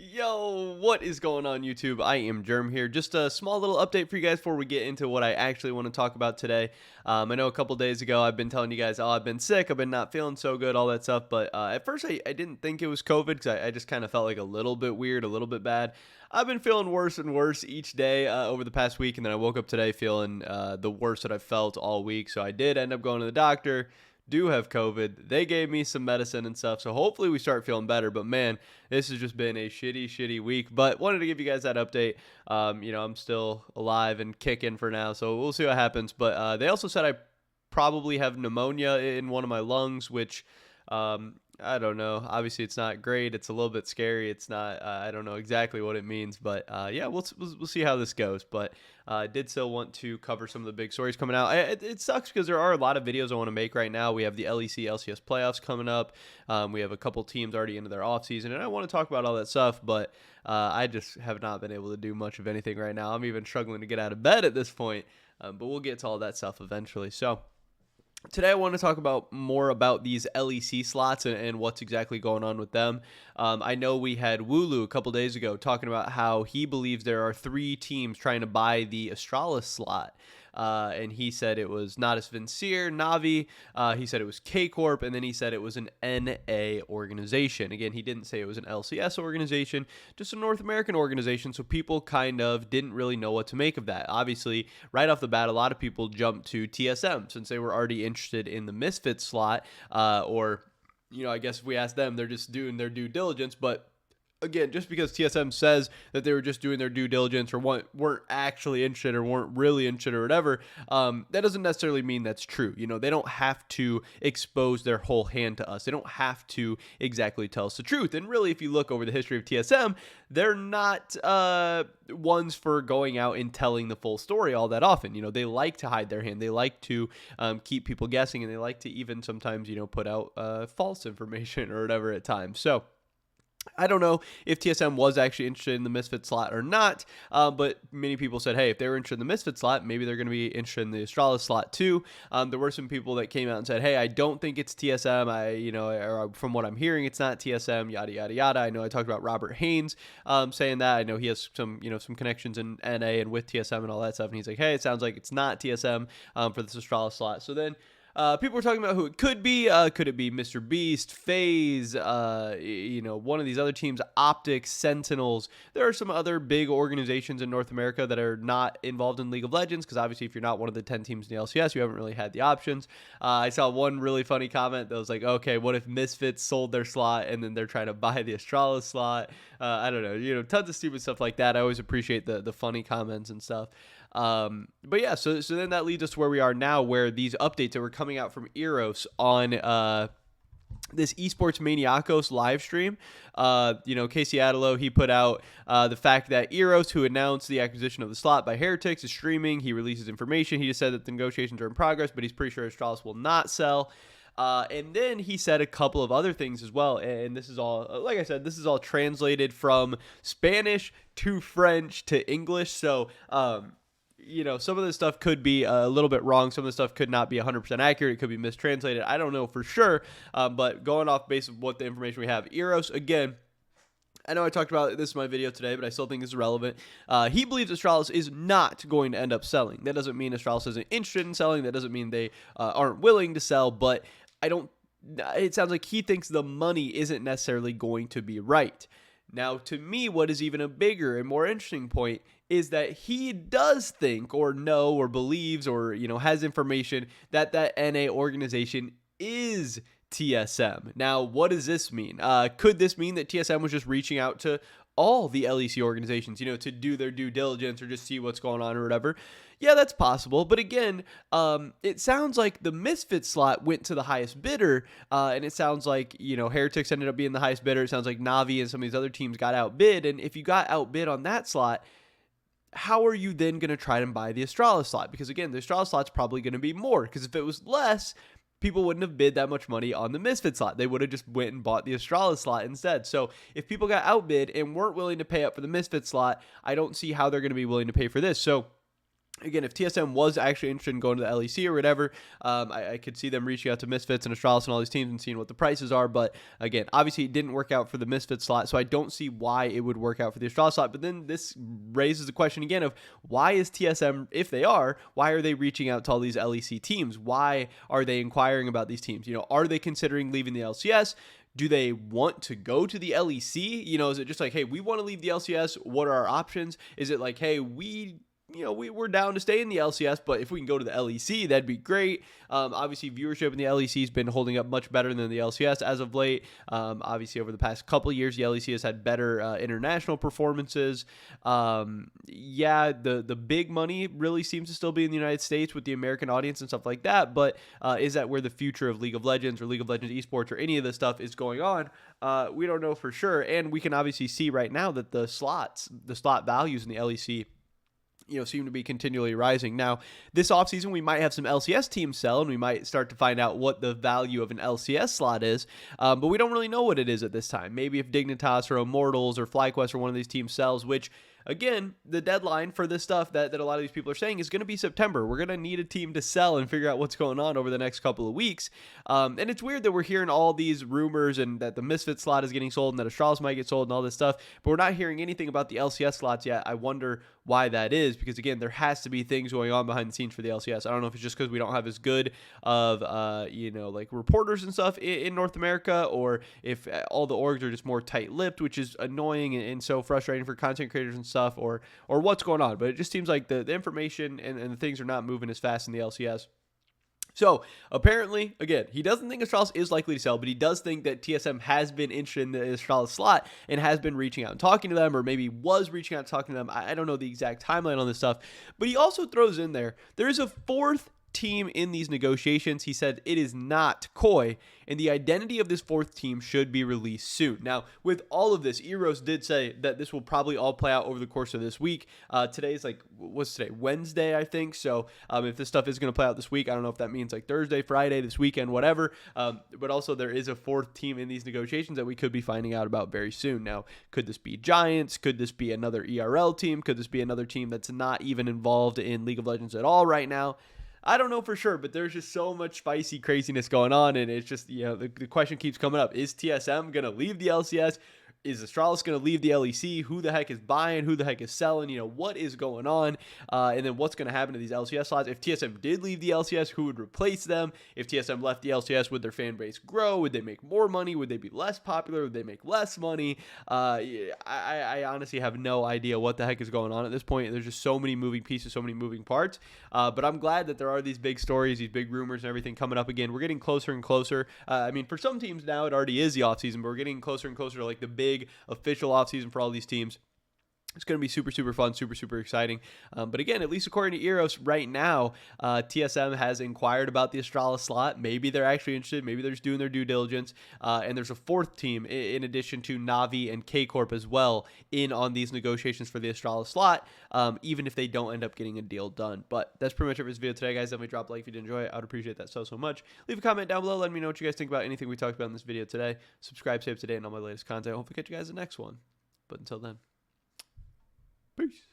Yo, what is going on YouTube? I am Germ here. Just a small little update for you guys before we get into what I actually want to talk about today. I know a couple days ago I've been telling you guys, oh, I've been sick, I've been not feeling so good, all that stuff. But at first I didn't think it was COVID because I just kind of felt like a little bit weird, a little bit bad. I've been feeling worse and worse each day over the past week, and then I woke up today feeling the worst that I've felt all week. So I did end up going to the doctor. Do have COVID. They gave me some medicine and stuff, so hopefully we start feeling better. But man, this has just been a shitty week. But wanted to give you guys that update. I'm still alive and kicking for now, so we'll see what happens. But they also said I probably have pneumonia in one of my lungs, which I don't know. Obviously, it's not great. It's a little bit scary. It's not. I don't know exactly what it means, but yeah, we'll see how this goes. But I did still want to cover some of the big stories coming out. It sucks because there are a lot of videos I want to make right now. We have the LEC LCS playoffs coming up. We have a couple teams already into their offseason, and I want to talk about all that stuff, but I just have not been able to do much of anything right now. I'm even struggling to get out of bed at this point, but we'll get to all that stuff eventually. So today I want to talk about more about these LEC slots and what's exactly going on with them. I know we had Wooloo a couple days ago talking about how he believes there are 3 teams trying to buy the Astralis slot. And he said it was Natus Vincere, Navi, he said it was K-Corp, and then he said it was an NA organization. Again, he didn't say it was an LCS organization, just a North American organization, so people kind of didn't really know what to make of that. Obviously, right off the bat, a lot of people jumped to TSM since they were already interested in the Misfits slot, I guess if we ask them, they're just doing their due diligence, but again, just because TSM says that they were just doing their due diligence or weren't actually interested or weren't really interested or whatever, that doesn't necessarily mean that's true. They don't have to expose their whole hand to us. They don't have to exactly tell us the truth. And really, if you look over the history of TSM, they're not ones for going out and telling the full story all that often. They like to hide their hand. They like to keep people guessing, and they like to even sometimes, put out false information or whatever at times. So I don't know if TSM was actually interested in the Misfit slot or not, but many people said, hey, if they were interested in the Misfit slot, maybe they're going to be interested in the Astralis slot too. There were some people that came out and said, hey, I don't think it's TSM. Or from what I'm hearing, it's not TSM, yada, yada, yada. I know I talked about Robert Haynes saying that. I know he has some connections in NA and with TSM and all that stuff. And he's like, hey, it sounds like it's not TSM for this Astralis slot. So then people were talking about who it could be. Could it be Mr. Beast, FaZe, one of these other teams, Optics, Sentinels? There are some other big organizations in North America that are not involved in League of Legends because obviously if you're not one of the 10 teams in the LCS, you haven't really had the options. I saw one really funny comment that was like, okay, what if Misfits sold their slot and then they're trying to buy the Astralis slot? I don't know, tons of stupid stuff like that. I always appreciate the funny comments and stuff. But yeah, so then that leads us to where we are now, where these updates that were coming out from Eros on this Esports Maniacos live stream. Casey Adelo, he put out the fact that Eros, who announced the acquisition of the slot by Heretics, is streaming. He releases information. He just said that the negotiations are in progress, but he's pretty sure Astralis will not sell. And then he said a couple of other things as well. And this is all, like I said, this is all translated from Spanish to French to English. So, some of this stuff could be a little bit wrong. Some of the stuff could not be 100% accurate. It could be mistranslated. I don't know for sure. But going off base of what the information we have, Eros, again, I know I talked about this in my video today, but I still think it's relevant. He believes Astralis is not going to end up selling. That doesn't mean Astralis isn't interested in selling. That doesn't mean they aren't willing to sell, but it sounds like he thinks the money isn't necessarily going to be right. Now, to me, what is even a bigger and more interesting point is that he does think or know or believes or, has information that NA organization is TSM. Now, what does this mean? Could this mean that TSM was just reaching out to all the LEC organizations, to do their due diligence or just see what's going on or whatever? Yeah, that's possible. But again, it sounds like the Misfit slot went to the highest bidder, and it sounds like, Heretics ended up being the highest bidder. It sounds like Navi and some of these other teams got outbid. And if you got outbid on that slot, how are you then going to try and buy the Astralis slot? Because again, the Astralis slot's probably going to be more, because if it was less, people wouldn't have bid that much money on the Misfit slot. They would have just went and bought the Astralis slot instead. So if people got outbid and weren't willing to pay up for the Misfit slot, I don't see how they're going to be willing to pay for this. So Again, if TSM was actually interested in going to the LEC or whatever, I could see them reaching out to Misfits and Astralis and all these teams and seeing what the prices are. But again, obviously it didn't work out for the Misfits slot, so I don't see why it would work out for the Astralis slot. But then this raises the question again of why is TSM, if they are, why are they reaching out to all these LEC teams? Why are they inquiring about these teams? Are they considering leaving the LCS? Do they want to go to the LEC? Is it just like, hey, we want to leave the LCS. What are our options? Is it like, hey, we're down to stay in the LCS, but if we can go to the LEC, that'd be great. Obviously, viewership in the LEC has been holding up much better than the LCS as of late. Obviously, over the past couple of years, the LEC has had better international performances. The big money really seems to still be in the United States with the American audience and stuff like that, but is that where the future of League of Legends or League of Legends esports or any of this stuff is going on? We don't know for sure, and we can obviously see right now that the slot values in the LEC seem to be continually rising. Now, this offseason, we might have some LCS teams sell, and we might start to find out what the value of an LCS slot is, but we don't really know what it is at this time. Maybe if Dignitas or Immortals or FlyQuest or one of these teams sells, which, again, the deadline for this stuff that a lot of these people are saying is going to be September. We're going to need a team to sell and figure out what's going on over the next couple of weeks. And it's weird that we're hearing all these rumors and that the Misfit slot is getting sold and that Astralis might get sold and all this stuff, but we're not hearing anything about the LCS slots yet. I wonder why that is, because again, there has to be things going on behind the scenes for the LCS. I don't know if it's just because we don't have as good of like reporters and stuff in North America, or if all the orgs are just more tight-lipped, which is annoying and so frustrating for content creators and stuff, or what's going on. But it just seems like the information and the things are not moving as fast in the LCS. So, apparently, again, he doesn't think Astralis is likely to sell, but he does think that TSM has been interested in the Astralis slot and has been reaching out and talking to them, or maybe was reaching out and talking to them. I don't know the exact timeline on this stuff, but he also throws in there is a fourth team in these negotiations. He said it is not Koi, and the identity of this fourth team should be released soon. Now, with all of this, Eros did say that this will probably all play out over the course of this week. Today's what's today? Wednesday, I think. So if this stuff is going to play out this week, I don't know if that means like Thursday, Friday, this weekend, whatever. But also there is a fourth team in these negotiations that we could be finding out about very soon. Now, could this be Giants? Could this be another ERL team? Could this be another team that's not even involved in League of Legends at all right now? I don't know for sure, but there's just so much spicy craziness going on, and it's just, the question keeps coming up. Is TSM going to leave the LCS? Is Astralis going to leave the LEC? Who the heck is buying? Who the heck is selling? What is going on? And then what's going to happen to these LCS slots? If TSM did leave the LCS, who would replace them? If TSM left the LCS, would their fan base grow? Would they make more money? Would they be less popular? Would they make less money? I honestly have no idea what the heck is going on at this point. There's just so many moving pieces, so many moving parts. But I'm glad that there are these big stories, these big rumors and everything coming up again. We're getting closer and closer. For some teams now, it already is the offseason, but we're getting closer and closer to like the big official offseason for all these teams. It's going to be super, super fun, super, super exciting. But again, at least according to Eros right now, TSM has inquired about the Astralis slot. Maybe they're actually interested. Maybe they're just doing their due diligence. And there's a fourth team in addition to Navi and K-Corp as well in on these negotiations for the Astralis slot, even if they don't end up getting a deal done. But that's pretty much it for this video today, guys. Definitely drop a like if you did enjoy it. I would appreciate that so much. Leave a comment down below. Let me know what you guys think about anything we talked about in this video today. Subscribe, stay up to date on all my latest content. Hopefully catch you guys in the next one. But until then, peace.